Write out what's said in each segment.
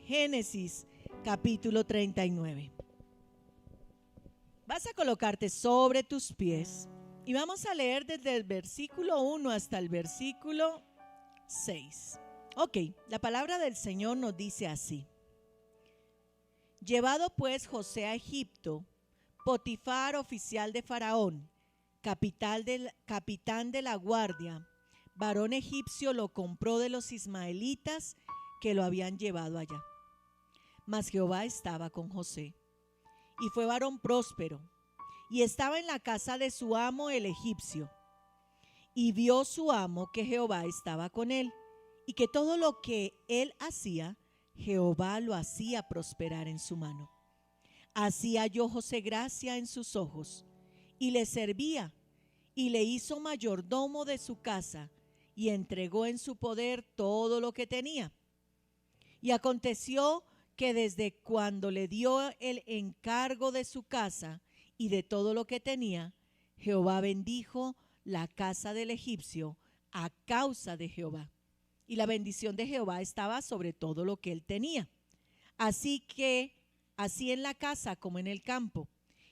Génesis capítulo 39. Vas a colocarte sobre tus pies y vamos a leer desde el versículo 1 hasta el versículo 6. Ok, la palabra del Señor nos dice así: Llevado pues José a Egipto, Potifar, oficial de Faraón, capitán de la guardia, varón egipcio, lo compró de los ismaelitas que lo habían llevado allá. Mas Jehová estaba con José, y fue varón próspero, y estaba en la casa de su amo el egipcio. Y vio su amo que Jehová estaba con él, y que todo lo que él hacía, Jehová lo hacía prosperar en su mano. Así halló José gracia en sus ojos, y le servía, y le hizo mayordomo de su casa, y entregó en su poder todo lo que tenía. Y aconteció que desde cuando le dio el encargo de su casa y de todo lo que tenía, Jehová bendijo la casa del egipcio a causa de Jehová. Y la bendición de Jehová estaba sobre todo lo que él tenía. Así en la casa como en el campo.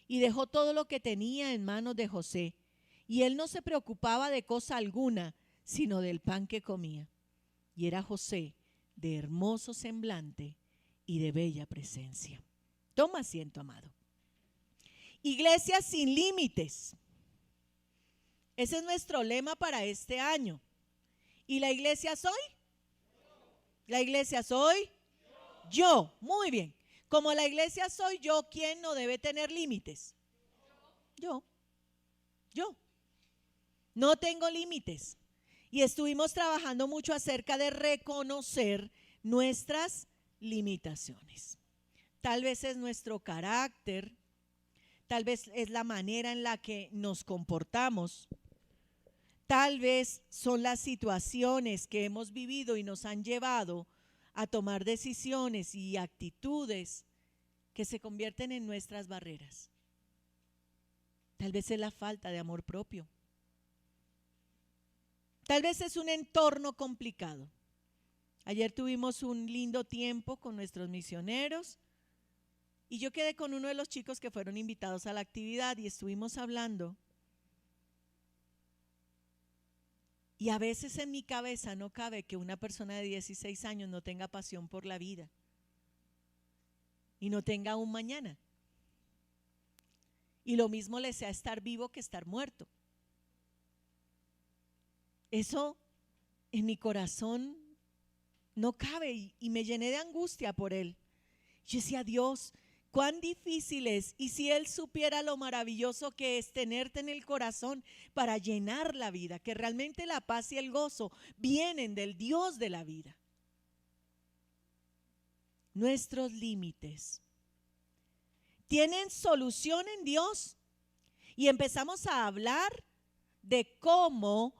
Y dejó todo lo que tenía en manos de José. Y él no se preocupaba de cosa alguna, sino del pan que comía. Y era José de hermoso semblante y de bella presencia. Toma asiento, amado. Iglesia sin límites. Ese es nuestro lema para este año. ¿Y la iglesia soy? ¿La iglesia soy? Yo. Muy bien. Como la iglesia soy yo, ¿quién no debe tener límites? Yo. No tengo límites. Y estuvimos trabajando mucho acerca de reconocer nuestras limitaciones. Tal vez es nuestro carácter, tal vez es la manera en la que nos comportamos, tal vez son las situaciones que hemos vivido y nos han llevado a tomar decisiones y actitudes que se convierten en nuestras barreras. Tal vez es la falta de amor propio. Tal vez es un entorno complicado. Ayer tuvimos un lindo tiempo con nuestros misioneros y yo quedé con uno de los chicos que fueron invitados a la actividad y estuvimos hablando. Y a veces en mi cabeza no cabe que una persona de 16 años no tenga pasión por la vida y no tenga un mañana. Y lo mismo le sea estar vivo que estar muerto. Eso en mi corazón no cabe y me llené de angustia por él. Yo decía, Dios, cuán difícil es, y si él supiera lo maravilloso que es tenerte en el corazón para llenar la vida, que realmente la paz y el gozo vienen del Dios de la vida. Nuestros límites tienen solución en Dios, y empezamos a hablar de cómo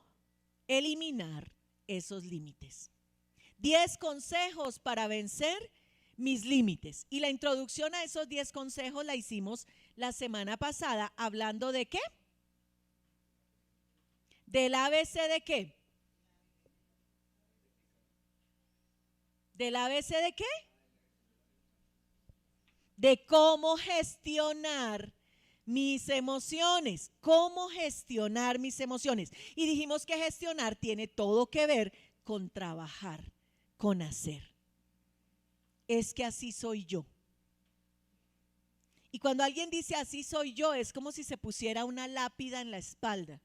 eliminar esos límites. 10 consejos para vencer mis límites. Y la introducción a esos 10 consejos la hicimos la semana pasada, hablando de ¿qué? Del ABC de ¿qué? ¿Del ABC de qué? De cómo gestionar mis emociones. ¿Cómo gestionar mis emociones? Y dijimos que gestionar tiene todo que ver con trabajar, con hacer. Es que así soy yo. Y cuando alguien dice así soy yo, es como si se pusiera una lápida en la espalda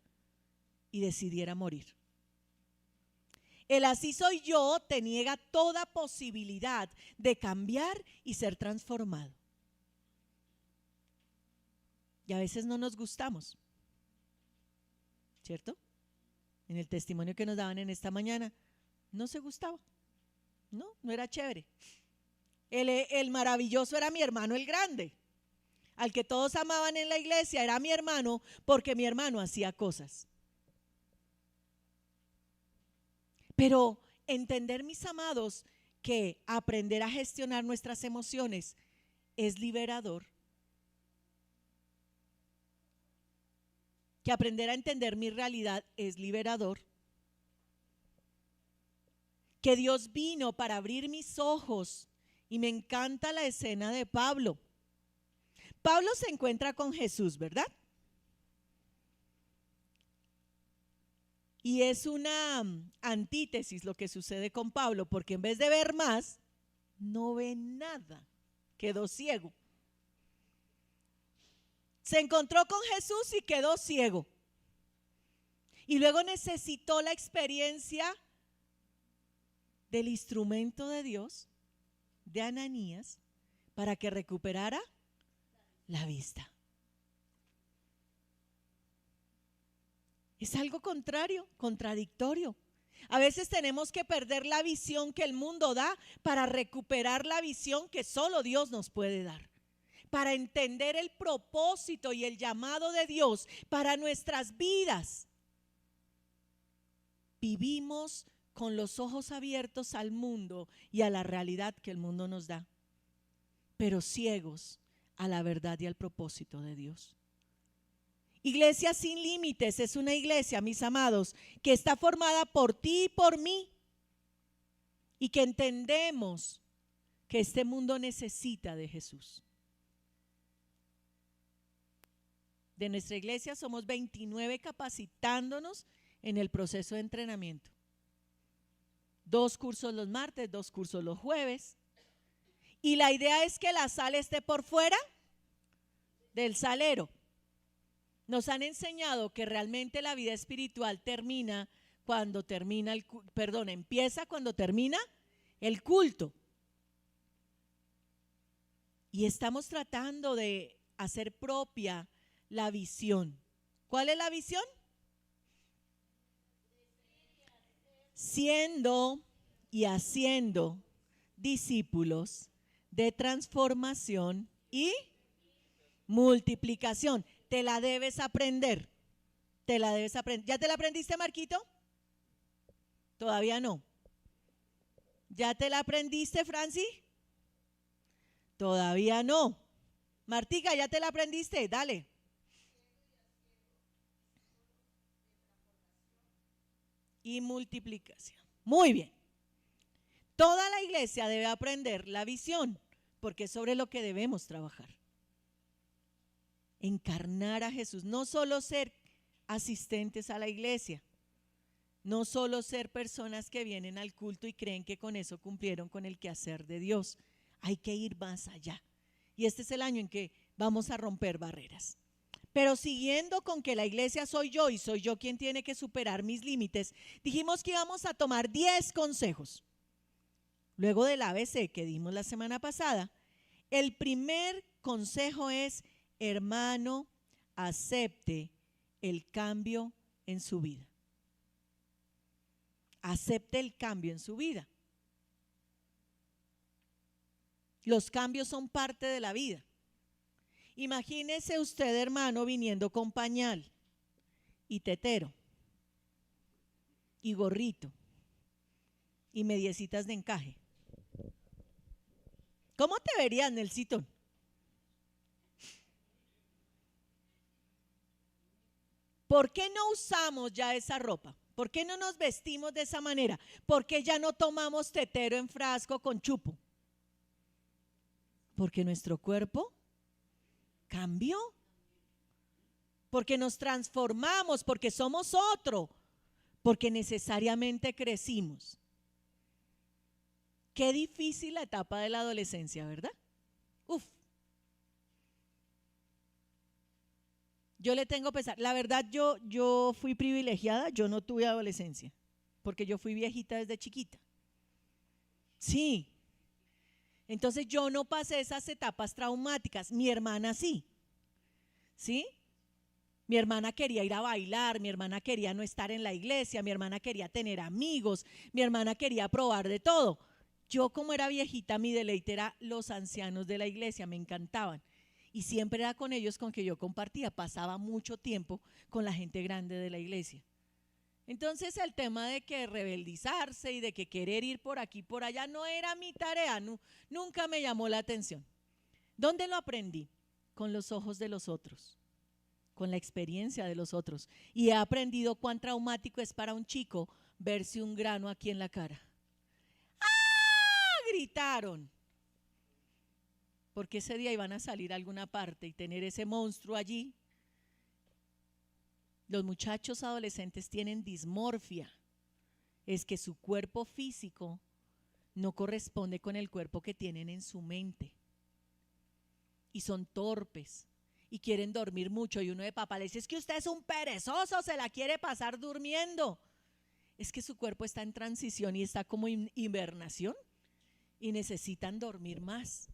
y decidiera morir. El así soy yo te niega toda posibilidad de cambiar y ser transformado. Y a veces no nos gustamos, ¿cierto? En el testimonio que nos daban en esta mañana, no se gustaba, no era chévere. El maravilloso era mi hermano el grande, al que todos amaban en la iglesia, era mi hermano porque mi hermano hacía cosas. Pero entender, mis amados, que aprender a gestionar nuestras emociones es liberador. Que aprender a entender mi realidad es liberador. Que Dios vino para abrir mis ojos Y me encanta la escena de Pablo. Pablo se encuentra con Jesús, ¿verdad? Y es una antítesis lo que sucede con Pablo, porque en vez de ver más, no ve nada, quedó ciego. Se encontró con Jesús y quedó ciego. Y luego necesitó la experiencia del instrumento de Dios, de Ananías, para que recuperara la vista. Es algo contradictorio. A veces tenemos que perder la visión que el mundo da para recuperar la visión que solo Dios nos puede dar. Para entender el propósito y el llamado de Dios para nuestras vidas. Vivimos con los ojos abiertos al mundo y a la realidad que el mundo nos da, pero ciegos a la verdad y al propósito de Dios. Iglesia Sin Límites es una iglesia, mis amados, que está formada por ti y por mí, y que entendemos que este mundo necesita de Jesús. De nuestra iglesia somos 29 capacitándonos en el proceso de entrenamiento. 2 cursos los martes, 2 cursos los jueves. Y la idea es que la sal esté por fuera del salero. Nos han enseñado que realmente la vida espiritual empieza cuando termina el culto. Y estamos tratando de hacer propia la visión. ¿Cuál es la visión? Siendo y haciendo discípulos de transformación y multiplicación. Te la debes aprender. ¿Ya te la aprendiste, Marquito? Todavía no. ¿Ya te la aprendiste, Franci? Todavía no. Martica, ¿ya te la aprendiste? Dale. Y multiplicación. Muy bien. Toda la iglesia debe aprender la visión, porque es sobre lo que debemos trabajar. Encarnar a Jesús, no solo ser asistentes a la iglesia, no solo ser personas que vienen al culto y creen que con eso cumplieron con el quehacer de Dios. Hay que ir más allá. Y este es el año en que vamos a romper barreras. Pero siguiendo con que la iglesia soy yo y soy yo quien tiene que superar mis límites, dijimos que íbamos a tomar 10 consejos. Luego del ABC que dimos la semana pasada, el primer consejo es: hermano, acepte el cambio en su vida. Acepte el cambio en su vida. Los cambios son parte de la vida. Imagínese usted, hermano, viniendo con pañal y tetero y gorrito y mediecitas de encaje. ¿Cómo te verías, Nelsito? ¿Por qué no usamos ya esa ropa? ¿Por qué no nos vestimos de esa manera? ¿Por qué ya no tomamos tetero en frasco con chupo? Porque nuestro cuerpo cambió. Porque nos transformamos, porque somos otro, porque necesariamente crecimos. Qué difícil la etapa de la adolescencia, ¿verdad? Uf. Yo le tengo pesar. La verdad, yo fui privilegiada, yo no tuve adolescencia, porque yo fui viejita desde chiquita. Sí. Entonces yo no pasé esas etapas traumáticas, mi hermana sí. ¿Sí? Mi hermana quería ir a bailar, mi hermana quería no estar en la iglesia, mi hermana quería tener amigos, mi hermana quería probar de todo. Yo, como era viejita, mi deleite era los ancianos de la iglesia, me encantaban. Y siempre era con ellos con que yo compartía, pasaba mucho tiempo con la gente grande de la iglesia. Entonces el tema de que rebeldizarse y de que querer ir por aquí por allá no era mi tarea, nunca me llamó la atención. ¿Dónde lo aprendí? Con los ojos de los otros, con la experiencia de los otros. Y he aprendido cuán traumático es para un chico verse un grano aquí en la cara. ¡Ah! Gritaron. porque ese día iban a salir a alguna parte y tener ese monstruo allí. Los muchachos adolescentes tienen dismorfia, es que su cuerpo físico no corresponde con el cuerpo que tienen en su mente. Y son torpes y quieren dormir mucho. Y uno de papá le dice, es que usted es un perezoso, se la quiere pasar durmiendo. Es que su cuerpo está en transición y está como en hibernación y necesitan dormir más.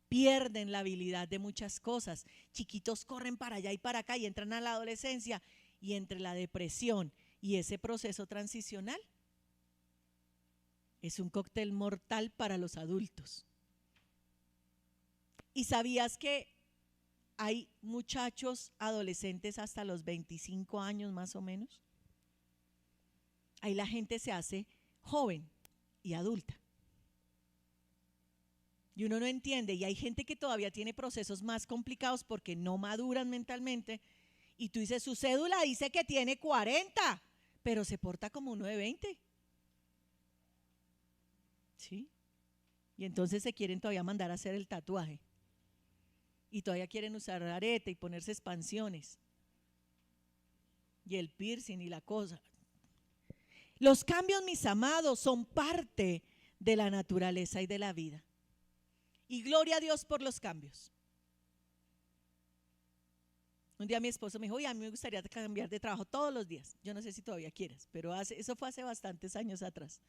Pierden la habilidad de muchas cosas. Chiquitos corren para allá y para acá y entran a la adolescencia, y entre la depresión y ese proceso transicional es un cóctel mortal para los adultos. ¿Y sabías que hay muchachos adolescentes hasta los 25 años más o menos? Ahí la gente se hace joven y adulta. Y uno no entiende, y hay gente que todavía tiene procesos más complicados porque no maduran mentalmente, y tú dices, su cédula dice que tiene 40, pero se porta como uno de 20. ¿Sí? Y entonces se quieren todavía mandar a hacer el tatuaje. Y todavía quieren usar arete y ponerse expansiones. Y el piercing y la cosa. Los cambios, mis amados, son parte de la naturaleza y de la vida. Y gloria a Dios por los cambios. Un día mi esposo me dijo, oye, a mí me gustaría cambiar de trabajo todos los días. Yo no sé si todavía quieres, pero eso fue hace bastantes años atrás.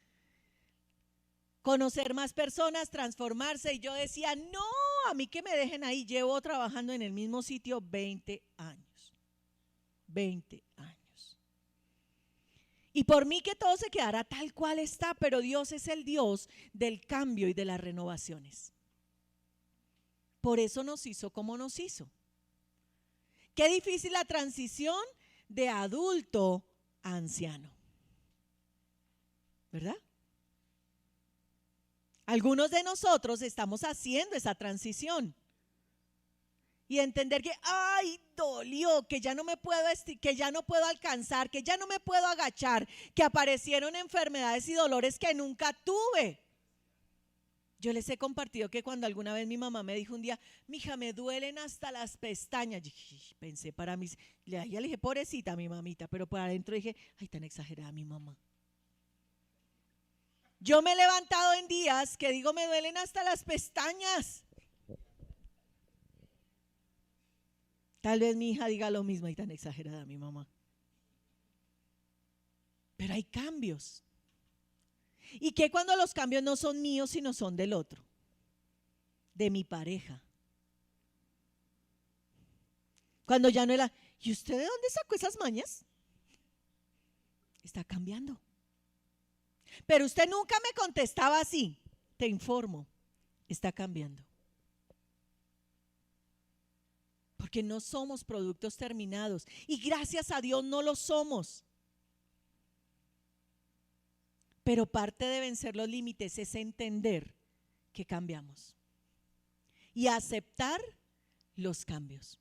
Conocer más personas, transformarse, y yo decía, no, a mí que me dejen ahí, llevo trabajando en el mismo sitio 20 años, 20 años. Y por mí que todo se quedara tal cual está, pero Dios es el Dios del cambio y de las renovaciones. Por eso nos hizo como nos hizo. Qué difícil la transición de adulto a anciano, ¿verdad? Algunos de nosotros estamos haciendo esa transición y entender que, ay, dolió, que ya no me puedo que ya no puedo alcanzar, que ya no me puedo agachar, que aparecieron enfermedades y dolores que nunca tuve. Yo les he compartido que cuando alguna vez mi mamá me dijo un día, mija, me duelen hasta las pestañas. Yo pensé para mí, ya le dije, pobrecita mi mamita, pero por adentro dije, ay, tan exagerada mi mamá. Yo me he levantado en días que digo, me duelen hasta las pestañas. Tal vez mi hija diga lo mismo, y tan exagerada mi mamá. Pero hay cambios. ¿Y qué cuando los cambios no son míos, sino son del otro? De mi pareja. Cuando ya no era, ¿y usted de dónde sacó esas mañas? Está cambiando. Pero usted nunca me contestaba así. Te informo, está cambiando. Porque no somos productos terminados. Y gracias a Dios no lo somos. Pero parte de vencer los límites es entender que cambiamos. Y aceptar los cambios.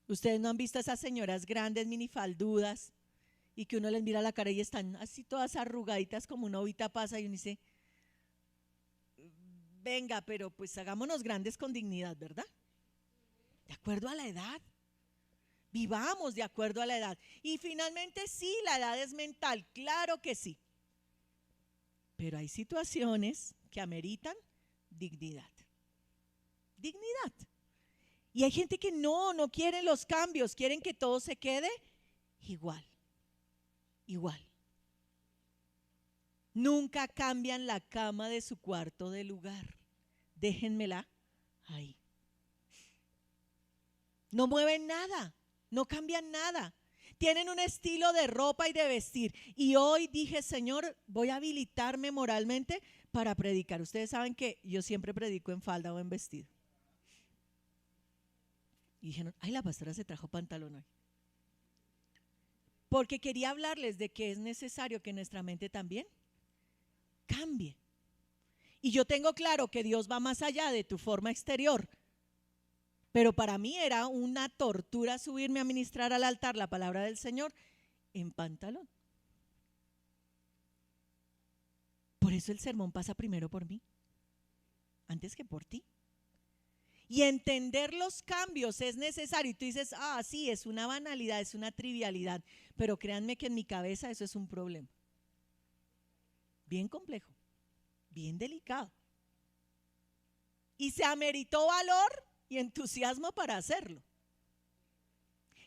Ustedes no han visto a esas señoras grandes, minifaldudas, y que uno les mira la cara y están así todas arrugaditas como una ovita pasa, y uno dice, venga, pero pues hagámonos grandes con dignidad, ¿verdad? De acuerdo a la edad. Vivamos de acuerdo a la edad. Y finalmente sí, la edad es mental, claro que sí. Pero hay situaciones que ameritan dignidad. Dignidad. Y hay gente que no quiere los cambios, quieren que todo se quede igual. Igual. Nunca cambian la cama de su cuarto de lugar. Déjenmela ahí. No mueven nada, no cambian nada. Tienen un estilo de ropa y de vestir. Y hoy dije, Señor, voy a habilitarme moralmente para predicar. Ustedes saben que yo siempre predico en falda o en vestido. Y dijeron, ay, la pastora se trajo pantalón hoy. Porque quería hablarles de que es necesario que nuestra mente también cambie. Y yo tengo claro que Dios va más allá de tu forma exterior. Pero para mí era una tortura subirme a ministrar al altar la palabra del Señor en pantalón. Por eso el sermón pasa primero por mí. antes que por ti. Y entender los cambios es necesario. Y tú dices, sí, es una banalidad, es una trivialidad. Pero créanme que en mi cabeza eso es un problema. Bien complejo, bien delicado. Y se ameritó valor y entusiasmo para hacerlo.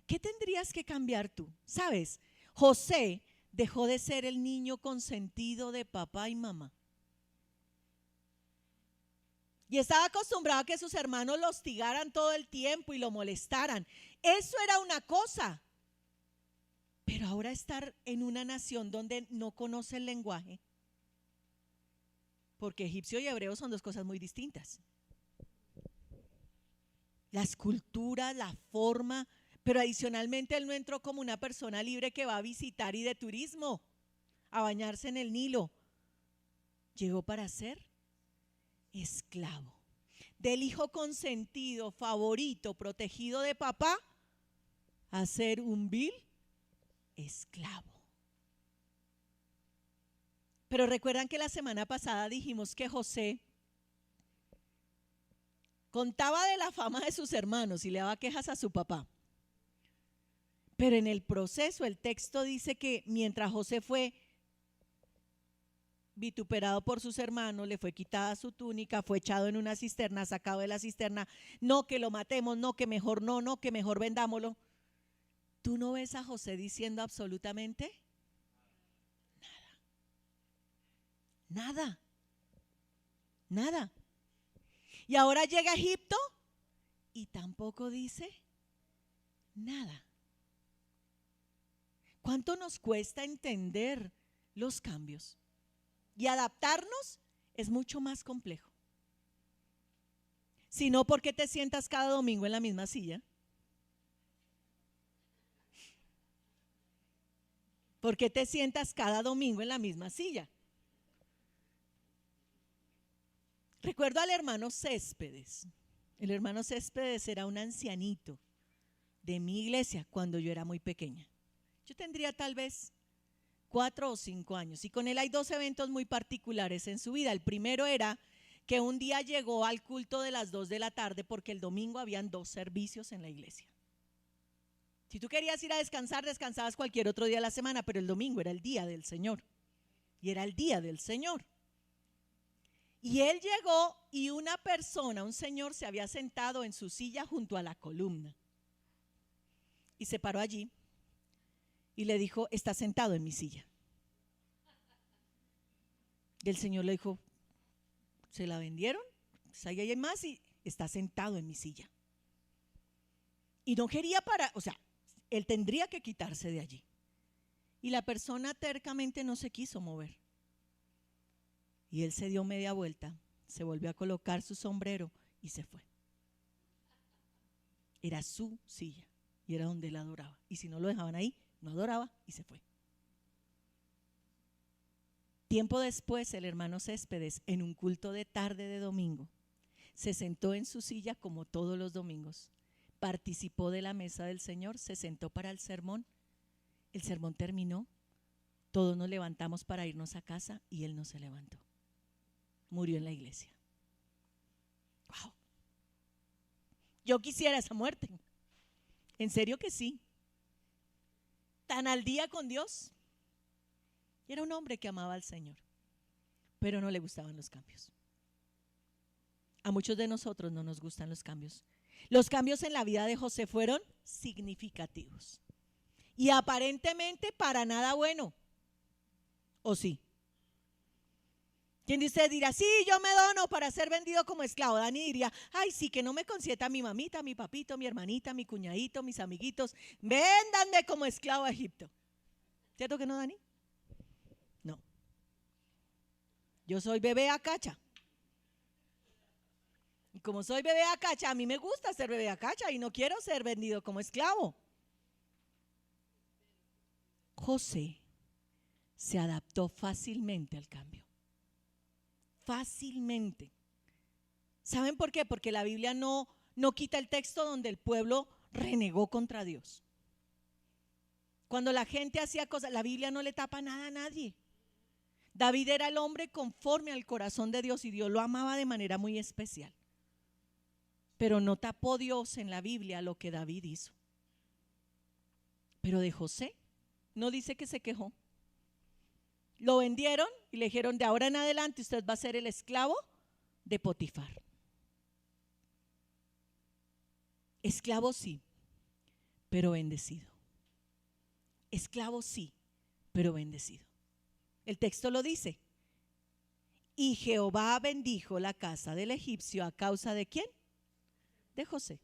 ¿Qué tendrías que cambiar tú? ¿Sabes? José dejó de ser el niño consentido de papá y mamá. Y estaba acostumbrado a que sus hermanos lo hostigaran todo el tiempo y lo molestaran. Eso era una cosa. Pero ahora estar en una nación donde no conoce el lenguaje, porque egipcio y hebreo son dos cosas muy distintas. Las culturas, la forma, pero adicionalmente él no entró como una persona libre que va a visitar y de turismo, a bañarse en el Nilo. Llegó para ser esclavo. Del hijo consentido, favorito, protegido de papá, a ser un vil esclavo. Pero recuerdan que la semana pasada dijimos que José contaba de la fama de sus hermanos y le daba quejas a su papá. Pero en el proceso el texto dice que mientras José fue vituperado por sus hermanos, le fue quitada su túnica, fue echado en una cisterna, sacado de la cisterna, no que lo matemos, no que mejor no que mejor vendámoslo. ¿Tú no ves a José diciendo absolutamente nada? Nada. Y ahora llega a Egipto y tampoco dice nada. ¿Cuánto nos cuesta entender los cambios? Y adaptarnos es mucho más complejo. Si no, ¿por qué te sientas cada domingo en la misma silla? ¿Por qué te sientas cada domingo en la misma silla? Recuerdo al hermano Céspedes. El hermano Céspedes era un ancianito de mi iglesia cuando yo era muy pequeña. Yo tendría tal vez 4 o 5 años. Y con él hay 2 eventos muy particulares en su vida. El primero era que un día llegó al culto de las 2 de la tarde porque el domingo habían 2 servicios en la iglesia. Si tú querías ir a descansar, descansabas cualquier otro día de la semana, pero el domingo era el día del Señor. Y era el día del Señor. Y él llegó y una persona, un señor, se había sentado en su silla junto a la columna. Y se paró allí y le dijo, está sentado en mi silla. Y el Señor le dijo, ¿se la vendieron? Pues ahí hay más y está sentado en mi silla. Y no quería parar, o sea, él tendría que quitarse de allí. Y la persona tercamente no se quiso mover. Y él se dio media vuelta, se volvió a colocar su sombrero y se fue. Era su silla y era donde él adoraba. Y si no lo dejaban ahí, no adoraba y se fue. Tiempo después, el hermano Céspedes, en un culto de tarde de domingo, se sentó en su silla como todos los domingos, participó de la mesa del Señor, se sentó para el sermón terminó, todos nos levantamos para irnos a casa y él no se levantó. Murió en la iglesia. Wow. Yo quisiera esa muerte. En serio que sí. Tan al día con Dios. Era un hombre que amaba al Señor, pero no le gustaban los cambios. A muchos de nosotros no nos gustan los cambios. Los cambios en la vida de José fueron significativos y aparentemente para nada bueno. ¿O sí? ¿Quién de ustedes dirá, sí, yo me dono para ser vendido como esclavo? Dani diría, ay, sí, que no me consienta mi mamita, mi papito, mi hermanita, mi cuñadito, mis amiguitos, véndanme como esclavo a Egipto. ¿Cierto que no, Dani? No. Yo soy bebé acacha. Y como soy bebé acacha, a mí me gusta ser bebé acacha y no quiero ser vendido como esclavo. José se adaptó fácilmente al cambio. Fácilmente. ¿Saben por qué? Porque la Biblia no quita el texto donde el pueblo renegó contra Dios. Cuando la gente hacía cosas, la Biblia no le tapa nada a nadie. David era el hombre conforme al corazón de Dios y Dios lo amaba de manera muy especial. Pero no tapó Dios en la Biblia lo que David hizo. Pero de José no dice que se quejó. Lo vendieron y le dijeron: de ahora en adelante usted va a ser el esclavo de Potifar. Esclavo sí, pero bendecido. Esclavo sí, pero bendecido. El texto lo dice. Y Jehová bendijo la casa del egipcio a causa de ¿quién? De José.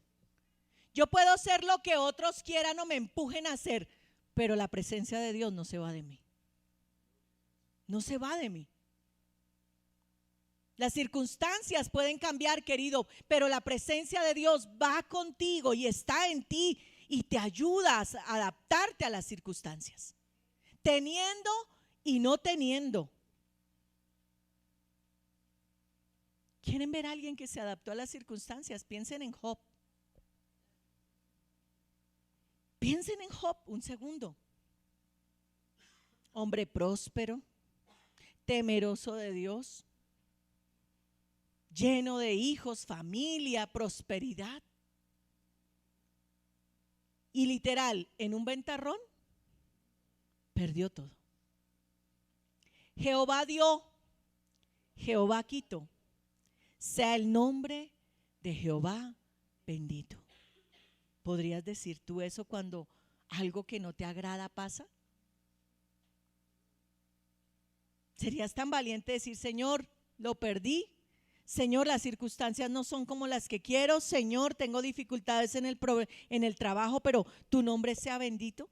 Yo puedo ser lo que otros quieran o me empujen a hacer, pero la presencia de Dios no se va de mí. No se va de mí. Las circunstancias pueden cambiar, querido, pero la presencia de Dios va contigo y está en ti y te ayudas a adaptarte a las circunstancias, teniendo y no teniendo. ¿Quieren ver a alguien que se adaptó a las circunstancias? Piensen en Job. Piensen en Job un segundo. Hombre próspero, temeroso de Dios, lleno de hijos, familia, prosperidad. Y literal, en un ventarrón, perdió todo. Jehová dio, Jehová quitó. Sea el nombre de Jehová bendito. ¿Podrías decir tú eso cuando algo que no te agrada pasa? ¿Serías tan valiente decir: Señor, lo perdí? Señor, las circunstancias no son como las que quiero. Señor, tengo dificultades en el trabajo, pero tu nombre sea bendito.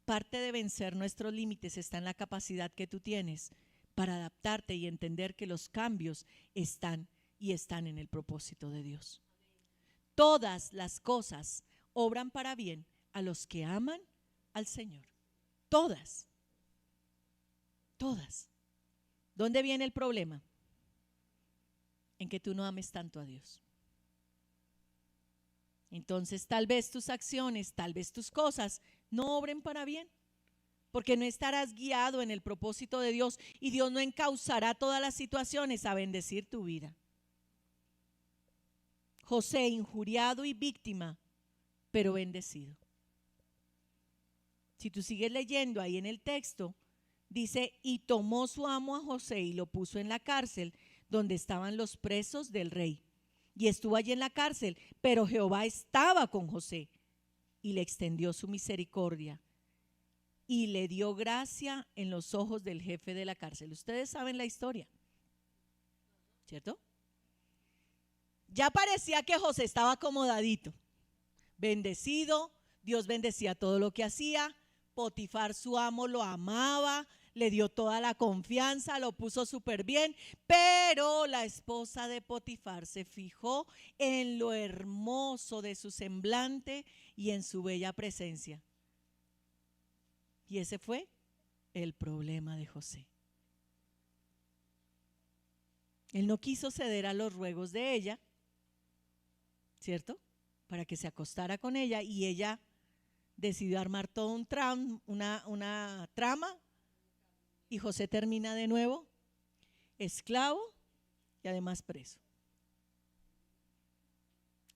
Parte de vencer nuestros límites está en la capacidad que tú tienes para adaptarte y entender que los cambios están en el propósito de Dios. Todas las cosas obran para bien a los que aman al Señor. Todas. Todas. ¿Dónde viene el problema? En que tú no ames tanto a Dios. Entonces tal vez tus acciones, tal vez tus cosas no obren para bien, porque no estarás guiado en el propósito de Dios y Dios no encauzará todas las situaciones a bendecir tu vida. José, injuriado y víctima, pero bendecido. Si tú sigues leyendo ahí en el texto, dice: y tomó su amo a José y lo puso en la cárcel donde estaban los presos del rey. Y estuvo allí en la cárcel, pero Jehová estaba con José y le extendió su misericordia y le dio gracia en los ojos del jefe de la cárcel. Ustedes saben la historia, ¿cierto? Ya parecía que José estaba acomodadito, bendecido. Dios bendecía todo lo que hacía. Potifar, su amo, lo amaba, le dio toda la confianza, lo puso súper bien, pero la esposa de Potifar se fijó en lo hermoso de su semblante y en su bella presencia. Y ese fue el problema de José. Él no quiso ceder a los ruegos de ella, ¿cierto? Para que se acostara con ella, y ella decidió armar todo una trama, y José termina de nuevo esclavo y además preso.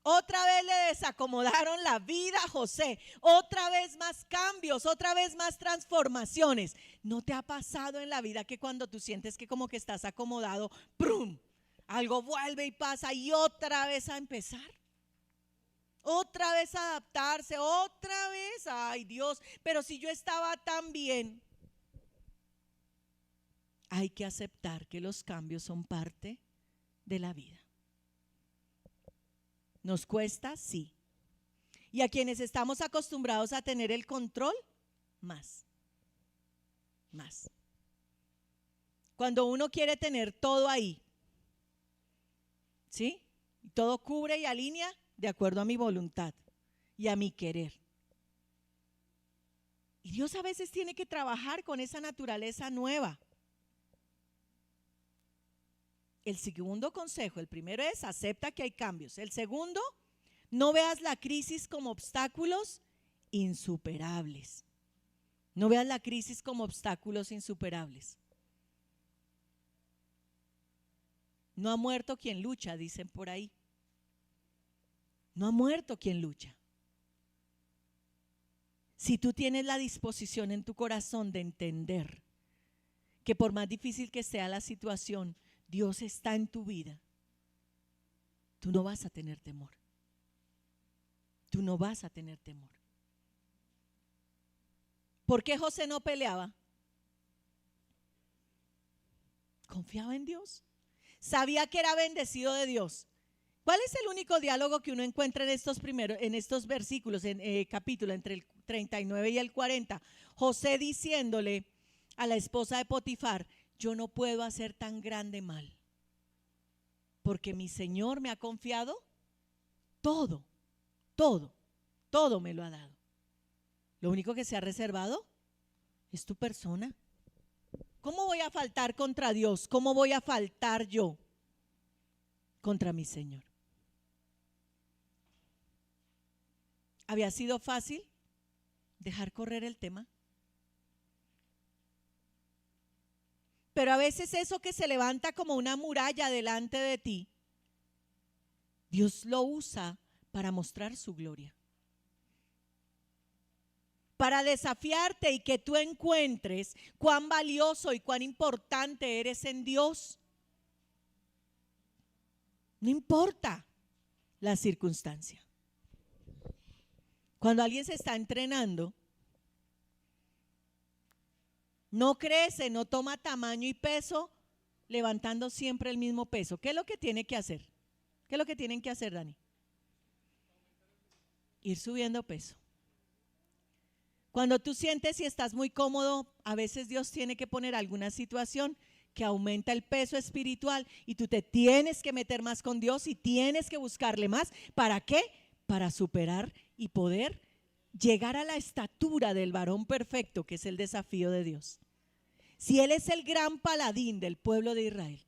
Otra vez le desacomodaron la vida a José, otra vez más cambios, otra vez más transformaciones. ¿No te ha pasado en la vida que cuando tú sientes que como que estás acomodado, ¡prum!, algo vuelve y pasa y otra vez a empezar? Otra vez a adaptarse, otra vez, ay Dios, pero si yo estaba tan bien. Hay que aceptar que los cambios son parte de la vida. ¿Nos cuesta? Sí. Y a quienes estamos acostumbrados a tener el control, más. Cuando uno quiere tener todo ahí, ¿sí? Todo cubre y alinea de acuerdo a mi voluntad y a mi querer. Y Dios a veces tiene que trabajar con esa naturaleza nueva. El segundo consejo, el primero es: acepta que hay cambios. El segundo, no veas la crisis como obstáculos insuperables. No veas la crisis como obstáculos insuperables. No ha muerto quien lucha, dicen por ahí. No ha muerto quien lucha. Si tú tienes la disposición en tu corazón de entender que por más difícil que sea la situación, Dios está en tu vida, tú no vas a tener temor. Tú no vas a tener temor. ¿Por qué José no peleaba? Confiaba en Dios. Sabía que era bendecido de Dios. ¿Cuál es el único diálogo que uno encuentra en estos versículos, en capítulo entre el 39 y el 40? José diciéndole a la esposa de Potifar: yo no puedo hacer tan grande mal, porque mi Señor me ha confiado todo, todo me lo ha dado. Lo único que se ha reservado es tu persona. ¿Cómo voy a faltar contra Dios? ¿Cómo voy a faltar yo contra mi Señor? ¿Había sido fácil dejar correr el tema? Pero a veces eso que se levanta como una muralla delante de ti, Dios lo usa para mostrar su gloria, para desafiarte y que tú encuentres cuán valioso y cuán importante eres en Dios. No importa la circunstancia. Cuando alguien se está entrenando, no crece, no toma tamaño y peso levantando siempre el mismo peso. ¿Qué es lo que tiene que hacer? ¿Qué es lo que tienen que hacer, Dani? Ir subiendo peso. Cuando tú sientes y estás muy cómodo, a veces Dios tiene que poner alguna situación que aumenta el peso espiritual y tú te tienes que meter más con Dios y tienes que buscarle más. ¿Para qué? Para superar y poder llegar a la estatura del varón perfecto, que es el desafío de Dios. Si Él es el gran paladín del pueblo de Israel,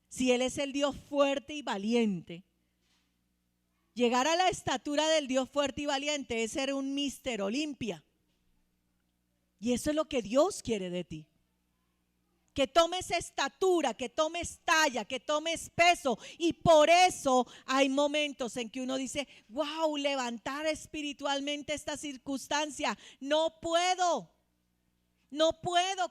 si Él es el Dios fuerte y valiente, llegar a la estatura del Dios fuerte y valiente es ser un Mister Olimpia. Y eso es lo que Dios quiere de ti. Que tomes estatura, que tomes talla, que tomes peso. Y por eso hay momentos en que uno dice: wow, levantar espiritualmente esta circunstancia. No puedo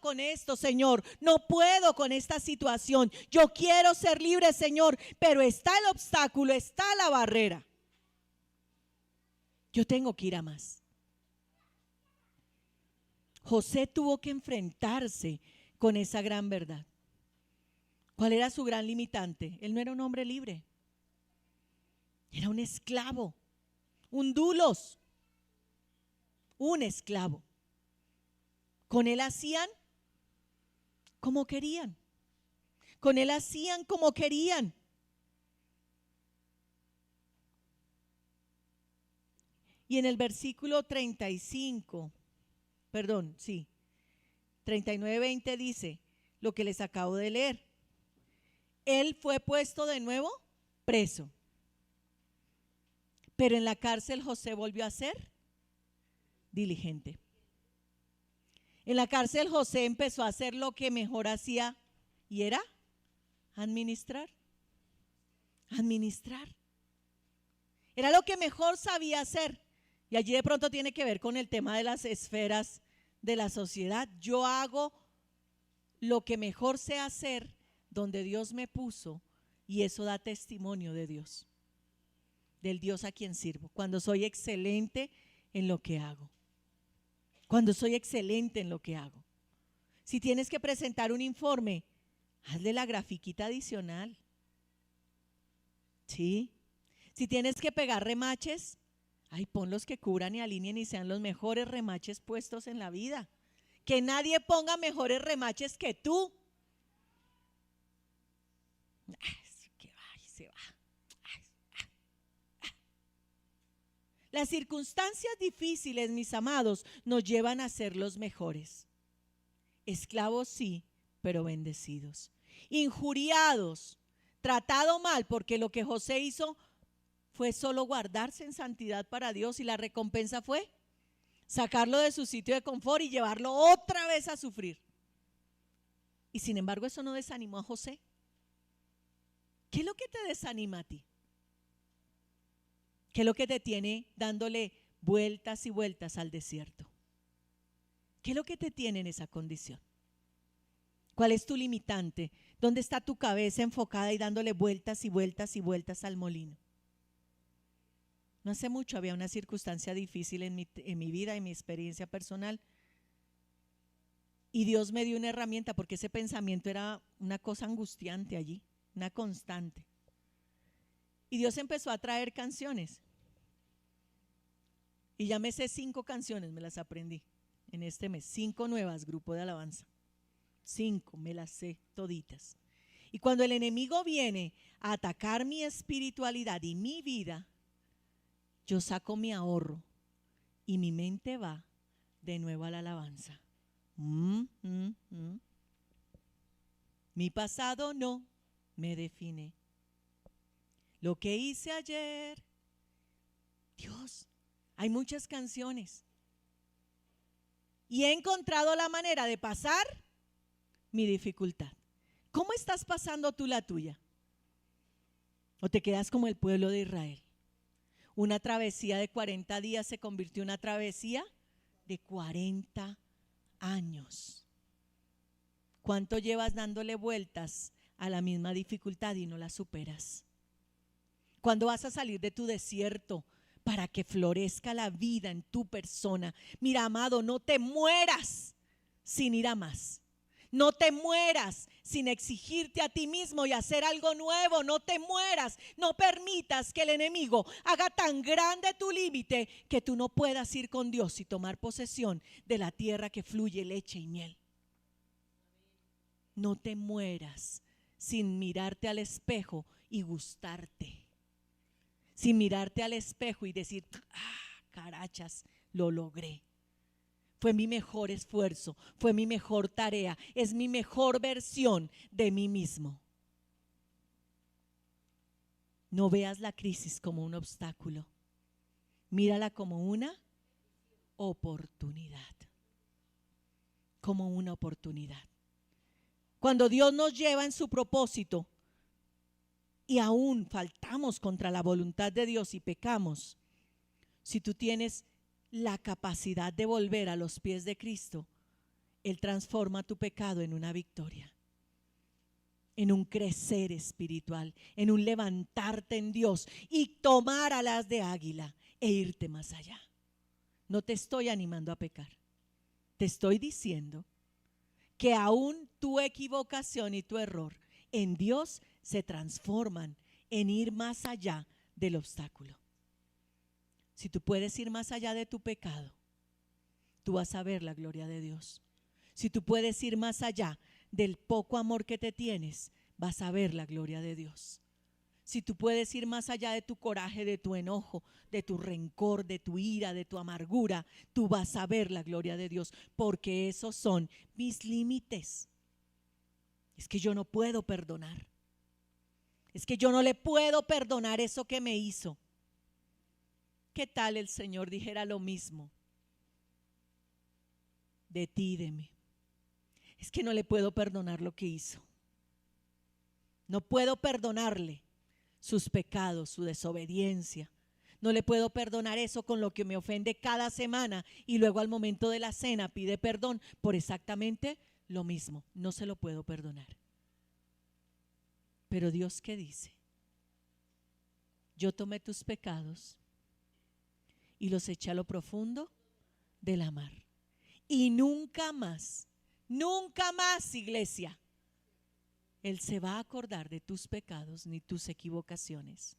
con esto, Señor. No puedo con esta situación. Yo quiero ser libre, Señor, pero está el obstáculo, está la barrera. Yo tengo que ir a más. José tuvo que enfrentarse con esa gran verdad. ¿Cuál era su gran limitante? Él no era un hombre libre. Era un esclavo, un dulos, un esclavo. Con él hacían como querían. Con él hacían como querían. Y en el versículo 39:20 dice lo que les acabo de leer. Él fue puesto de nuevo preso, pero en la cárcel José volvió a ser diligente. En la cárcel José empezó a hacer lo que mejor hacía, y era administrar. Era lo que mejor sabía hacer. Y allí de pronto tiene que ver con el tema de las esferas de la sociedad. Yo hago lo que mejor sé hacer donde Dios me puso, y eso da testimonio de Dios, del Dios a quien sirvo. Cuando soy excelente en lo que hago. Si tienes que presentar un informe, hazle la grafiquita adicional. ¿Sí? Si tienes que pegar remaches, pon los que cubran y alineen y sean los mejores remaches puestos en la vida. Que nadie ponga mejores remaches que tú. Que va y se va. Las circunstancias difíciles, mis amados, nos llevan a ser los mejores. Esclavos sí, pero bendecidos. Injuriados, tratado mal, porque lo que José hizo fue solo guardarse en santidad para Dios, y la recompensa fue sacarlo de su sitio de confort y llevarlo otra vez a sufrir. Y sin embargo eso no desanimó a José. ¿Qué es lo que te desanima a ti? ¿Qué es lo que te tiene dándole vueltas y vueltas al desierto? ¿Qué es lo que te tiene en esa condición? ¿Cuál es tu limitante? ¿Dónde está tu cabeza enfocada y dándole vueltas y vueltas y vueltas al molino? No hace mucho había una circunstancia difícil en mi vida, en mi experiencia personal. Y Dios me dio una herramienta porque ese pensamiento era una cosa angustiante allí, una constante. Y Dios empezó a traer canciones. Y ya me sé 5 canciones, me las aprendí en este mes. 5 nuevas, grupo de alabanza. 5, me las sé toditas. Y cuando el enemigo viene a atacar mi espiritualidad y mi vida, yo saco mi ahorro y mi mente va de nuevo a la alabanza. Mi pasado no me define. Lo que hice ayer, Dios, hay muchas canciones. Y he encontrado la manera de pasar mi dificultad. ¿Cómo estás pasando tú la tuya? ¿O te quedas como el pueblo de Israel? Una travesía de 40 días se convirtió en una travesía de 40 años. ¿Cuánto llevas dándole vueltas a la misma dificultad y no la superas? ¿Cuándo vas a salir de tu desierto para que florezca la vida en tu persona? Mira, amado, no te mueras sin ir a más. No te mueras sin exigirte a ti mismo y hacer algo nuevo. No te mueras. No permitas que el enemigo haga tan grande tu límite que tú no puedas ir con Dios y tomar posesión de la tierra que fluye leche y miel. No te mueras sin mirarte al espejo y gustarte. Sin mirarte al espejo y decir, carachas, lo logré. Fue mi mejor esfuerzo, fue mi mejor tarea, es mi mejor versión de mí mismo. No veas la crisis como un obstáculo, mírala como una oportunidad. Como una oportunidad. Cuando Dios nos lleva en su propósito y aún faltamos contra la voluntad de Dios y pecamos, si tú tienes la capacidad de volver a los pies de Cristo, Él transforma tu pecado en una victoria, en un crecer espiritual, en un levantarte en Dios y tomar alas de águila e irte más allá. No te estoy animando a pecar, te estoy diciendo que aún tu equivocación y tu error en Dios se transforman en ir más allá del obstáculo. Si tú puedes ir más allá de tu pecado, tú vas a ver la gloria de Dios. Si tú puedes ir más allá del poco amor que te tienes, vas a ver la gloria de Dios. Si tú puedes ir más allá de tu coraje, de tu enojo, de tu rencor, de tu ira, de tu amargura, tú vas a ver la gloria de Dios, porque esos son mis límites. Es que yo no puedo perdonar. Es que yo no le puedo perdonar eso que me hizo. ¿Qué tal el Señor dijera lo mismo de ti y de mí? Es que no le puedo perdonar lo que hizo. No puedo perdonarle sus pecados, su desobediencia. No le puedo perdonar eso con lo que me ofende cada semana y luego al momento de la cena pide perdón por exactamente lo mismo. No se lo puedo perdonar. Pero Dios, ¿qué dice? Yo tomé tus pecados y los eché a lo profundo de la mar. Y nunca más, iglesia, Él se va a acordar de tus pecados ni tus equivocaciones.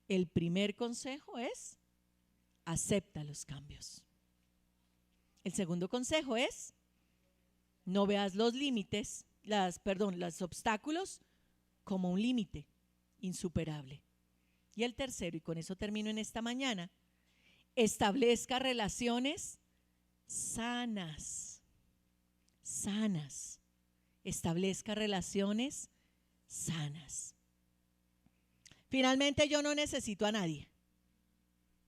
El primer consejo es: acepta los cambios. El segundo consejo es: no veas los límites, los obstáculos como un límite insuperable. Y el tercero, y con eso termino en esta mañana: establezca relaciones sanas. Sanas. Establezca relaciones sanas. Finalmente, yo no necesito a nadie.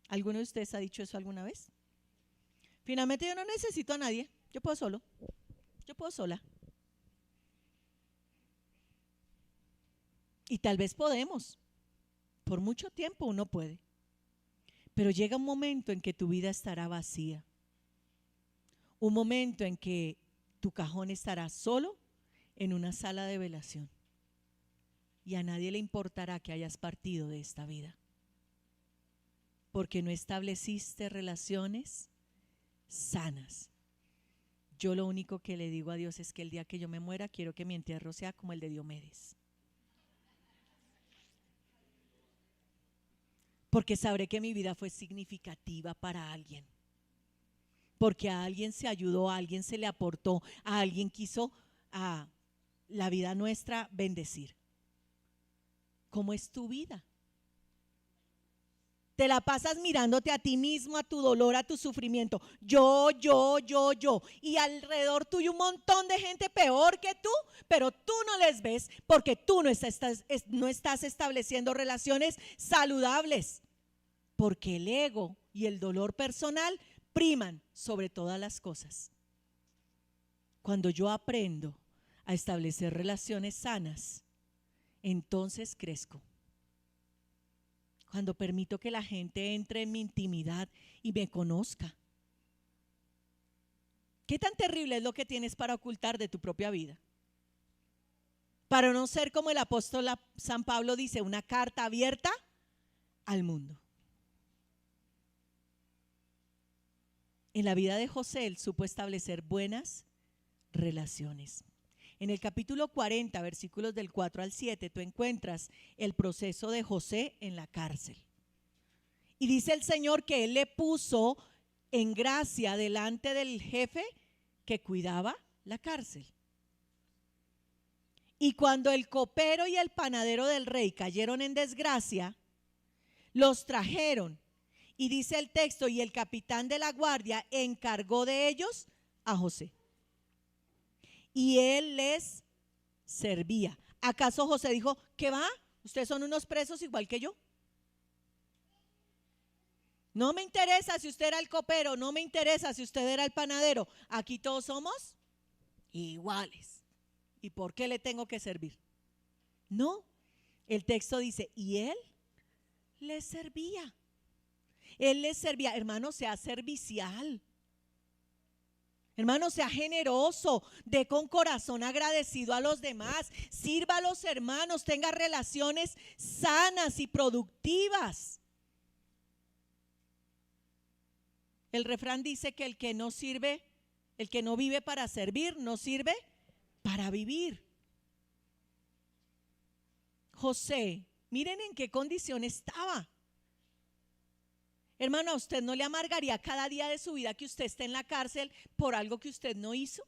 ¿Alguno de ustedes ha dicho eso alguna vez? Finalmente yo no necesito a nadie, yo puedo solo, yo puedo sola. Y tal vez podemos, por mucho tiempo uno puede, pero llega un momento en que tu vida estará vacía, un momento en que tu cajón estará solo en una sala de velación y a nadie le importará que hayas partido de esta vida, porque no estableciste relaciones sanas. Yo lo único que le digo a Dios es que el día que yo me muera quiero que mi entierro sea como el de Diomedes, porque sabré que mi vida fue significativa para alguien, porque a alguien se ayudó, a alguien se le aportó, a alguien quiso a la vida nuestra bendecir. ¿Cómo es tu vida? Te la pasas mirándote a ti mismo, a tu dolor, a tu sufrimiento. Yo. Y alrededor tuyo un montón de gente peor que tú, pero tú no les ves porque tú no estás estableciendo relaciones saludables. Porque el ego y el dolor personal priman sobre todas las cosas. Cuando yo aprendo a establecer relaciones sanas, entonces crezco. Cuando permito que la gente entre en mi intimidad y me conozca. ¿Qué tan terrible es lo que tienes para ocultar de tu propia vida? Para no ser como el apóstol San Pablo dice, una carta abierta al mundo. En la vida de José, él supo establecer buenas relaciones. En el capítulo 40, versículos del 4 al 7, tú encuentras el proceso de José en la cárcel. Y dice el Señor que Él le puso en gracia delante del jefe que cuidaba la cárcel. Y cuando el copero y el panadero del rey cayeron en desgracia, los trajeron. Y dice el texto, y el capitán de la guardia encargó de ellos a José. Y él les servía. ¿Acaso José dijo, ¿qué va? Ustedes son unos presos igual que yo. No me interesa si usted era el copero, no me interesa si usted era el panadero. Aquí todos somos iguales. ¿Y por qué le tengo que servir? No, el texto dice, y él les servía. Él les servía. Hermano, sea servicial. Hermano, sea generoso, dé con corazón agradecido a los demás, sirva a los hermanos, tenga relaciones sanas y productivas. El refrán dice que el que no sirve, el que no vive para servir, no sirve para vivir. José, miren en qué condición estaba. Hermano, ¿a usted no le amargaría cada día de su vida que usted esté en la cárcel por algo que usted no hizo?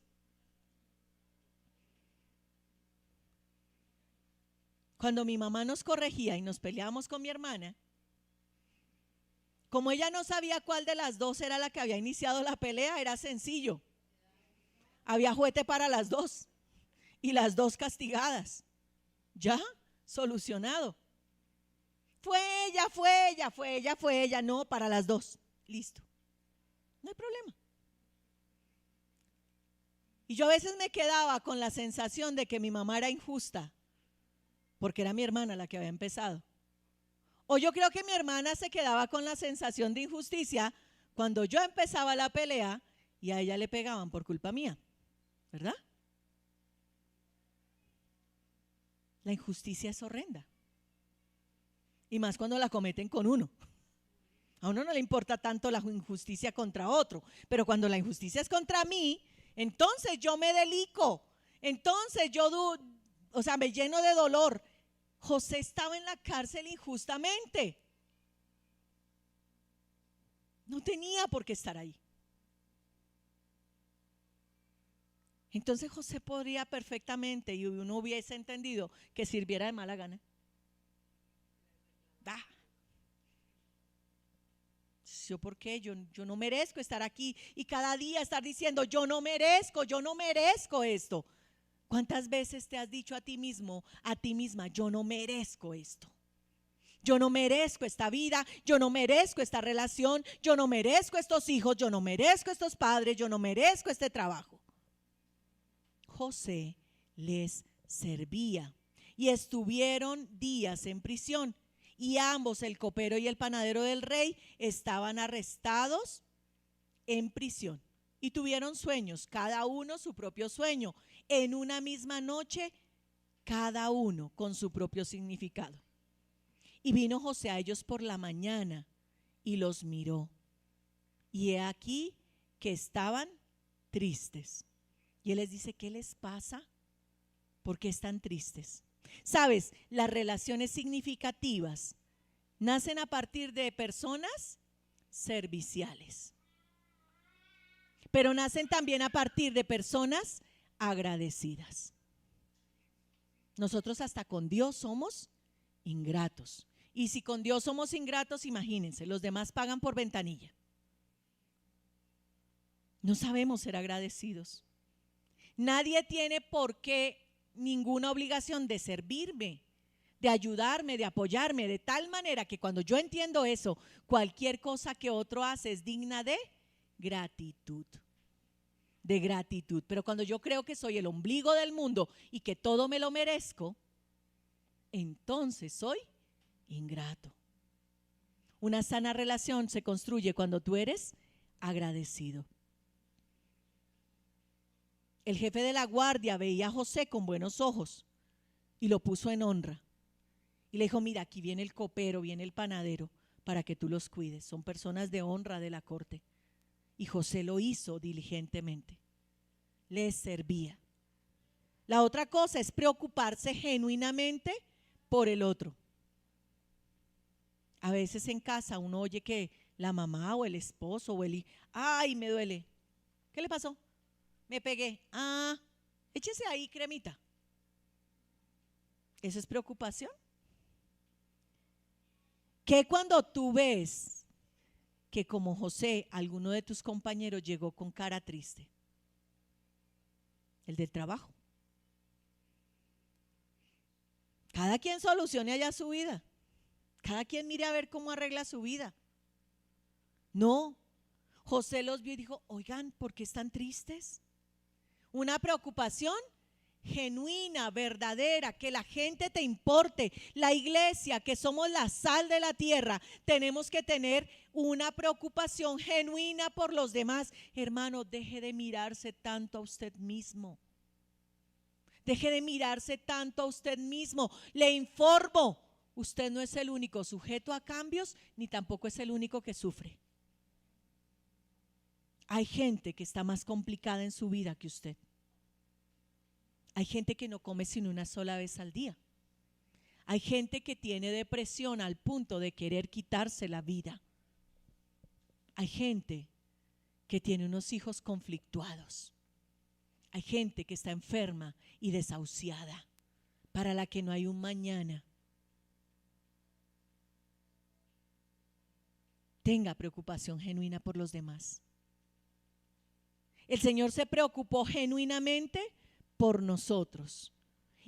Cuando mi mamá nos corregía y nos peleábamos con mi hermana, como ella no sabía cuál de las dos era la que había iniciado la pelea, era sencillo. Había juguete para las dos y las dos castigadas. Ya, solucionado. Fue ella, no, para las dos. Listo. No hay problema. Y yo a veces me quedaba con la sensación de que mi mamá era injusta, porque era mi hermana la que había empezado. O yo creo que mi hermana se quedaba con la sensación de injusticia cuando yo empezaba la pelea y a ella le pegaban por culpa mía, ¿verdad? La injusticia es horrenda. Y más cuando la cometen con uno. A uno no le importa tanto la injusticia contra otro, pero cuando la injusticia es contra mí, entonces yo me delico, entonces me lleno de dolor. José estaba en la cárcel injustamente. No tenía por qué estar ahí. Entonces José podría perfectamente, y uno hubiese entendido, que sirviera de mala gana. ¿Yo por qué? Yo no merezco estar aquí y cada día estar diciendo yo no merezco esto. ¿Cuántas veces te has dicho a ti mismo, a ti misma, yo no merezco esto? Yo no merezco esta vida, yo no merezco esta relación, yo no merezco estos hijos, yo no merezco estos padres, yo no merezco este trabajo. José les servía y estuvieron días en prisión, y ambos, el copero y el panadero del rey, estaban arrestados en prisión y tuvieron sueños, cada uno su propio sueño, en una misma noche, cada uno con su propio significado. Y vino José a ellos por la mañana y los miró, y he aquí que estaban tristes. Y él les dice: ¿qué les pasa? ¿Por qué están tristes? Sabes, las relaciones significativas nacen a partir de personas serviciales, pero nacen también a partir de personas agradecidas. Nosotros hasta con Dios somos ingratos. Y si con Dios somos ingratos, imagínense, los demás pagan por ventanilla. No sabemos ser agradecidos. Nadie tiene por qué ninguna obligación de servirme, de ayudarme, de apoyarme, de tal manera que cuando yo entiendo eso, cualquier cosa que otro hace es digna de gratitud. De gratitud. Pero cuando yo creo que soy el ombligo del mundo y que todo me lo merezco, entonces soy ingrato. Una sana relación se construye cuando tú eres agradecido. El jefe de la guardia veía a José con buenos ojos y lo puso en honra. Y le dijo: mira, aquí viene el copero, viene el panadero, para que tú los cuides. Son personas de honra de la corte. Y José lo hizo diligentemente. Les servía. La otra cosa es preocuparse genuinamente por el otro. A veces en casa uno oye que la mamá o el esposo o el hijo: ay, me duele. ¿Qué le pasó? Me pegué. Ah, échese ahí cremita. ¿Eso es preocupación? ¿Qué cuando tú ves que, como José, alguno de tus compañeros llegó con cara triste? El del trabajo. Cada quien solucione allá su vida. Cada quien mire a ver cómo arregla su vida. No, José los vio y dijo: oigan, ¿por qué están tristes? Una preocupación genuina, verdadera, que la gente te importe. La iglesia, que somos la sal de la tierra, tenemos que tener una preocupación genuina por los demás. Hermano, deje de mirarse tanto a usted mismo. Deje de mirarse tanto a usted mismo. Le informo, usted no es el único sujeto a cambios, ni tampoco es el único que sufre. Hay gente que está más complicada en su vida que usted. Hay gente que no come sino una sola vez al día. Hay gente que tiene depresión al punto de querer quitarse la vida. Hay gente que tiene unos hijos conflictuados. Hay gente que está enferma y desahuciada, para la que no hay un mañana. Tenga preocupación genuina por los demás. El Señor se preocupó genuinamente por nosotros,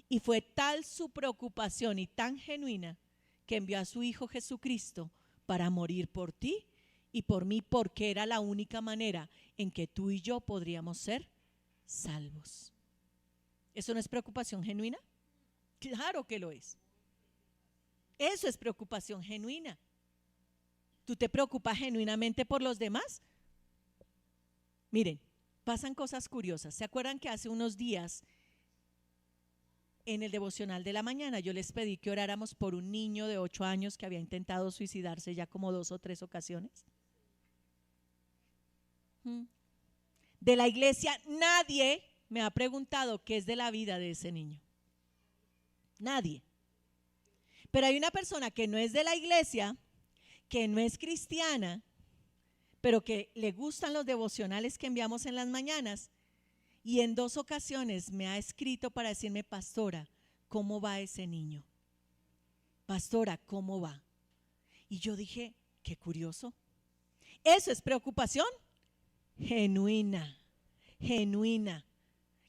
y fue tal su preocupación y tan genuina que envió a su Hijo Jesucristo para morir por ti y por mí, porque era la única manera en que tú y yo podríamos ser salvos. ¿Eso no es preocupación genuina? Claro que lo es. Eso es preocupación genuina. ¿Tú te preocupas genuinamente por los demás? Miren, pasan cosas curiosas. ¿Se acuerdan que hace unos días en el devocional de la mañana yo les pedí que oráramos por un niño de 8 años que había intentado suicidarse ya como 2 o 3 ocasiones? De la iglesia nadie me ha preguntado qué es de la vida de ese niño. Nadie. Pero hay una persona que no es de la iglesia, que no es cristiana, pero que le gustan los devocionales que enviamos en las mañanas, y en 2 ocasiones me ha escrito para decirme: pastora, ¿cómo va ese niño? Pastora, ¿cómo va? Y yo dije: qué curioso. Eso es preocupación genuina, genuina.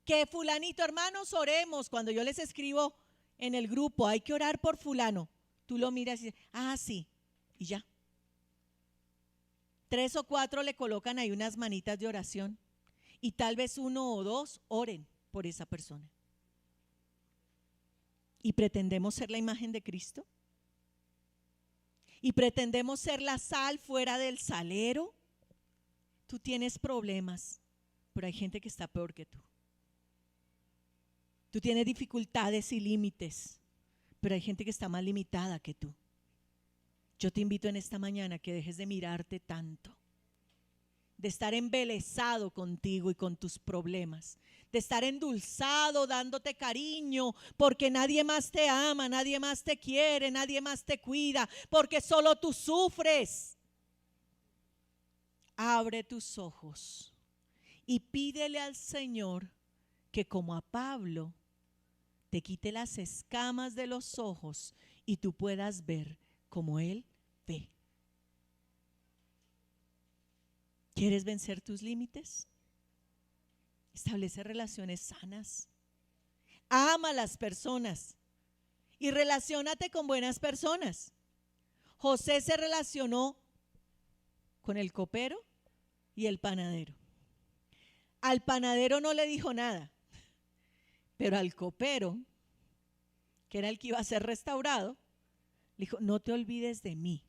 Que fulanito, hermanos, oremos. Cuando yo les escribo en el grupo: hay que orar por fulano. tú lo miras y dices, ah, sí, y ya. 3 o 4 le colocan ahí unas manitas de oración y tal vez 1 o 2 oren por esa persona. ¿Y pretendemos ser la imagen de Cristo? ¿Y pretendemos ser la sal fuera del salero? Tú tienes problemas, pero hay gente que está peor que tú. Tú tienes dificultades y límites, pero hay gente que está más limitada que tú. Yo te invito en esta mañana que dejes de mirarte tanto, de estar embelesado contigo y con tus problemas, de estar endulzado dándote cariño, porque nadie más te ama, nadie más te quiere, nadie más te cuida, porque solo tú sufres. Abre tus ojos y pídele al Señor que, como a Pablo, te quite las escamas de los ojos y tú puedas ver como Él ve. ¿Quieres vencer tus límites? Establece relaciones sanas. Ama a las personas y relaciónate con buenas personas. José se relacionó con el copero y el panadero. Al panadero no le dijo nada, pero al copero, que era el que iba a ser restaurado, le dijo, no te olvides de mí,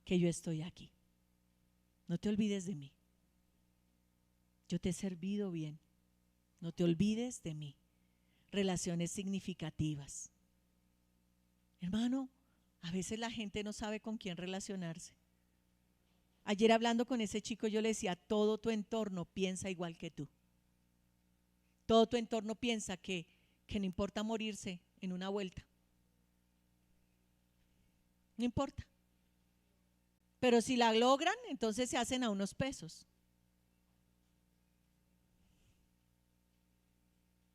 que yo estoy aquí. No te olvides de mí. Yo te he servido bien. No te olvides de mí. Relaciones significativas. Hermano, a veces la gente no sabe con quién relacionarse. Ayer hablando con ese chico yo le decía, todo tu entorno piensa igual que tú. Todo tu entorno piensa que no importa morirse en una vuelta. No importa. Pero si la logran, entonces se hacen a unos pesos.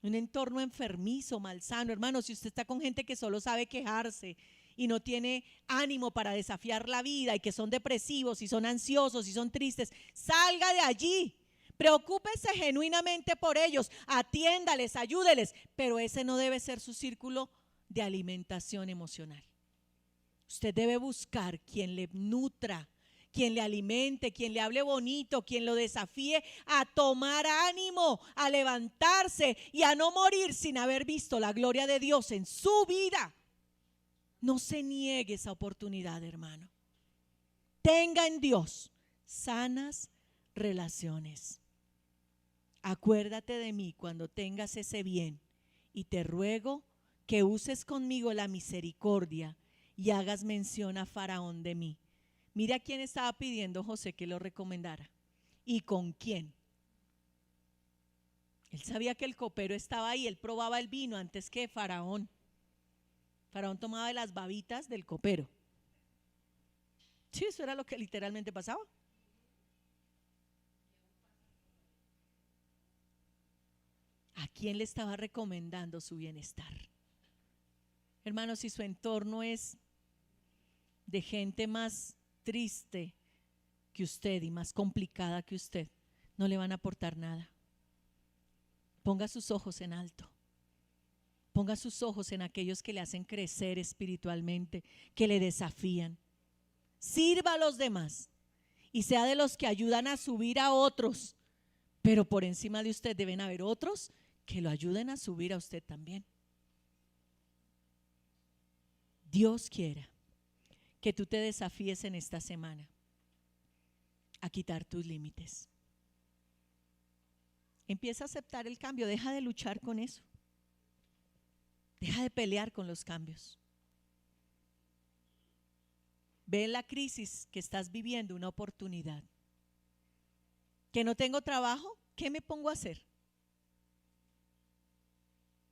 Un entorno enfermizo, malsano. Hermano, si usted está con gente que solo sabe quejarse y no tiene ánimo para desafiar la vida y que son depresivos y son ansiosos y son tristes, salga de allí. Preocúpese genuinamente por ellos, atiéndales, ayúdeles, pero ese no debe ser su círculo de alimentación emocional. Usted debe buscar quien le nutra, quien le alimente, quien le hable bonito, quien lo desafíe a tomar ánimo, a levantarse y a no morir sin haber visto la gloria de Dios en su vida. No se niegue esa oportunidad, hermano. Tenga en Dios sanas relaciones. Acuérdate de mí cuando tengas ese bien y te ruego que uses conmigo la misericordia y hagas mención a Faraón de mí. Mira a quién estaba pidiendo José que lo recomendara y con quién. Él sabía que el copero estaba ahí, él probaba el vino antes que Faraón. Faraón tomaba de las babitas del copero. Sí, eso era lo que literalmente pasaba. ¿A quién le estaba recomendando su bienestar? Hermanos, si su entorno es de gente más triste que usted y más complicada que usted, no le van a aportar nada. Ponga sus ojos en alto. Ponga sus ojos en aquellos que le hacen crecer espiritualmente, que le desafían. Sirva a los demás y sea de los que ayudan a subir a otros, pero por encima de usted deben haber otros que lo ayuden a subir a usted también. Dios quiera que tú te desafíes en esta semana a quitar tus límites. Empieza a aceptar el cambio, deja de luchar con eso. Deja de pelear con los cambios. Ve en la crisis que estás viviendo una oportunidad. Que no tengo trabajo, ¿qué me pongo a hacer?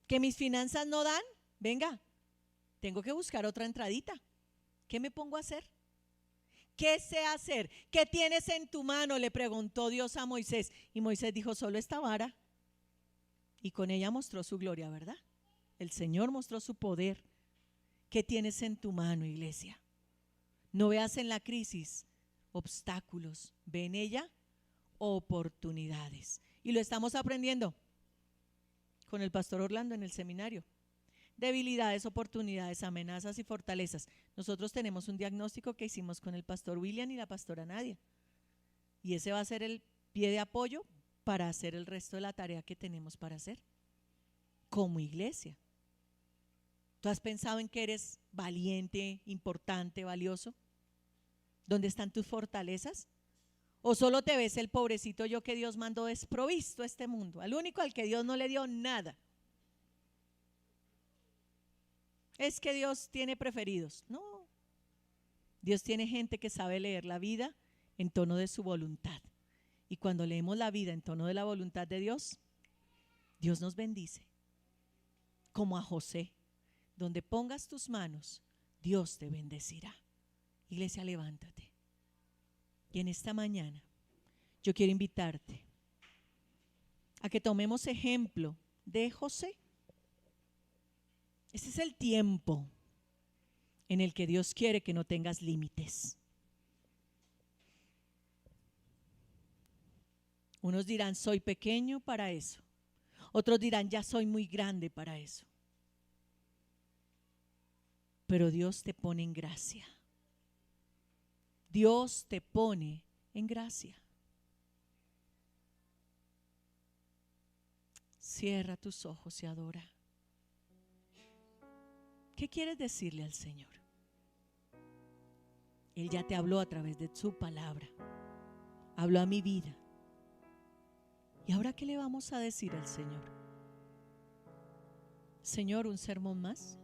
Que mis finanzas no dan, venga, tengo que buscar otra entradita. ¿Qué me pongo a hacer? ¿Qué sé hacer? ¿Qué tienes en tu mano? Le preguntó Dios a Moisés. Y Moisés dijo, solo esta vara. Y con ella mostró su gloria, ¿verdad? El Señor mostró su poder. ¿Qué tienes en tu mano, iglesia? No veas en la crisis obstáculos, ve en ella oportunidades. Y lo estamos aprendiendo con el pastor Orlando en el seminario. debilidades, oportunidades, amenazas y fortalezas. Nosotros tenemos un diagnóstico que hicimos con el pastor William y la pastora Nadia, y ese va a ser el pie de apoyo para hacer el resto de la tarea que tenemos para hacer como iglesia. ¿Tú has pensado en que eres valiente, importante, valioso? ¿Dónde están tus fortalezas? ¿O solo te ves el pobrecito yo que Dios mandó desprovisto a este mundo, al único al que Dios no le dio nada? Es que Dios tiene preferidos. No, Dios tiene gente que sabe leer la vida en tono de su voluntad, y cuando leemos la vida en tono de la voluntad de Dios, Dios nos bendice, como a José: donde pongas tus manos, Dios te bendecirá. Iglesia, levántate, y en esta mañana yo quiero invitarte a que tomemos ejemplo de José. Este es el tiempo en el que Dios quiere que no tengas límites. Unos dirán: soy pequeño para eso. Otros dirán: ya soy muy grande para eso. Pero Dios te pone en gracia. Dios te pone en gracia. Cierra tus ojos y adora. ¿Qué quieres decirle al Señor? Él ya te habló a través de su palabra. Habló a mi vida. ¿Y ahora qué le vamos a decir al Señor? Señor, ¿un sermón más?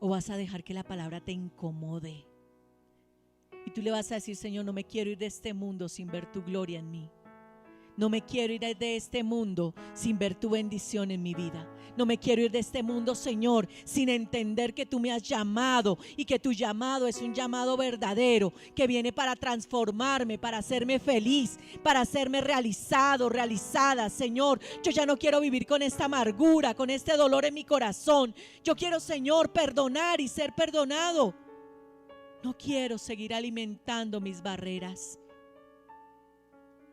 ¿O vas a dejar que la palabra te incomode? Y tú le vas a decir: Señor, no me quiero ir de este mundo sin ver tu gloria en mí. No me quiero ir de este mundo sin ver tu bendición en mi vida. No me quiero ir de este mundo, Señor, sin entender que tú me has llamado, y que tu llamado es un llamado verdadero, que viene para transformarme, para hacerme feliz, para hacerme realizado, realizada. Señor, yo ya no quiero vivir con esta amargura, con este dolor en mi corazón. Yo quiero, Señor, perdonar y ser perdonado. No quiero seguir alimentando mis barreras.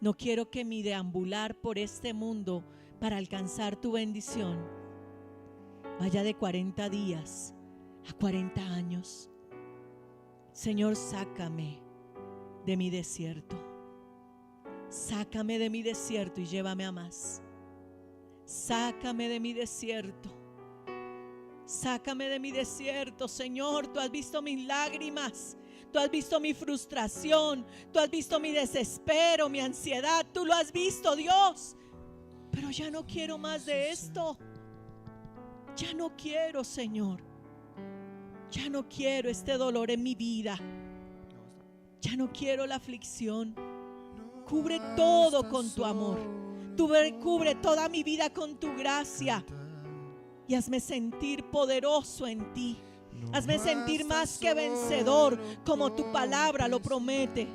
No quiero que mi deambular por este mundo para alcanzar tu bendición vaya de 40 días a 40 años. Señor, sácame de mi desierto. Sácame de mi desierto y llévame a más. Sácame de mi desierto. Sácame de mi desierto, Señor. Tú has visto mis lágrimas. Tú has visto mi frustración, tú has visto mi desespero, mi ansiedad, tú lo has visto, Dios. Pero ya no quiero más de esto. Ya no quiero, Señor. Ya no quiero este dolor en mi vida. Ya no quiero la aflicción. Cubre todo con tu amor. Cubre toda mi vida con tu gracia. Y hazme sentir poderoso en ti. Hazme sentir más que vencedor, como tu palabra lo promete.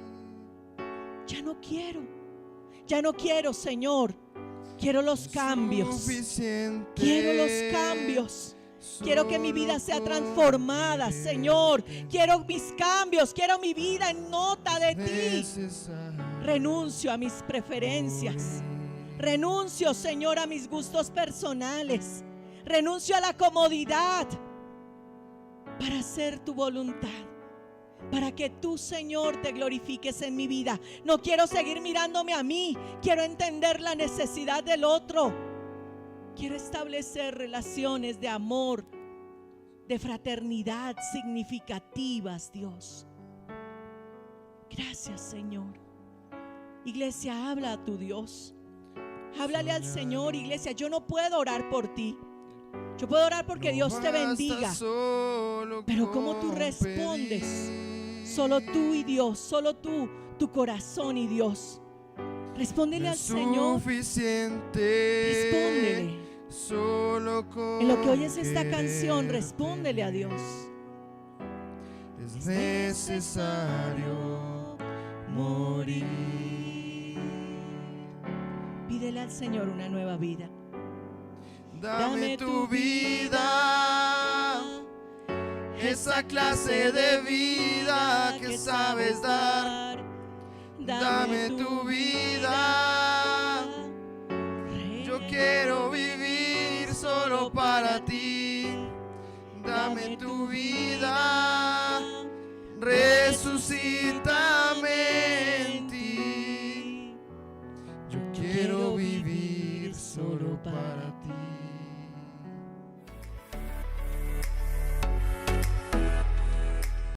Ya no quiero, Señor. Quiero los cambios. Quiero los cambios. Quiero que mi vida sea transformada, Señor. Quiero mis cambios, quiero mi vida en nota de ti. Renuncio a mis preferencias. Renuncio, Señor, a mis gustos personales. Renuncio a la comodidad para hacer tu voluntad, para que tú, Señor, te glorifiques en mi vida. No quiero seguir mirándome a mí. Quiero entender la necesidad del otro. Quiero establecer relaciones de amor, de fraternidad significativas, Dios. Gracias, Señor. Iglesia, habla a tu Dios. Háblale al Señor, iglesia. Yo no puedo orar por ti. Yo puedo orar porque Dios te bendiga, pero ¿cómo tú respondes? Solo tú y Dios, solo tú, tu corazón y Dios. Respóndele al Señor. Respóndele. En lo que oyes esta canción, respóndele a Dios. Es necesario morir. Pídele al Señor una nueva vida. Dame tu vida, esa clase de vida que sabes dar. Dame tu vida, yo quiero vivir solo dame tu vida, resucítame en ti. Yo quiero vivir solo para ti.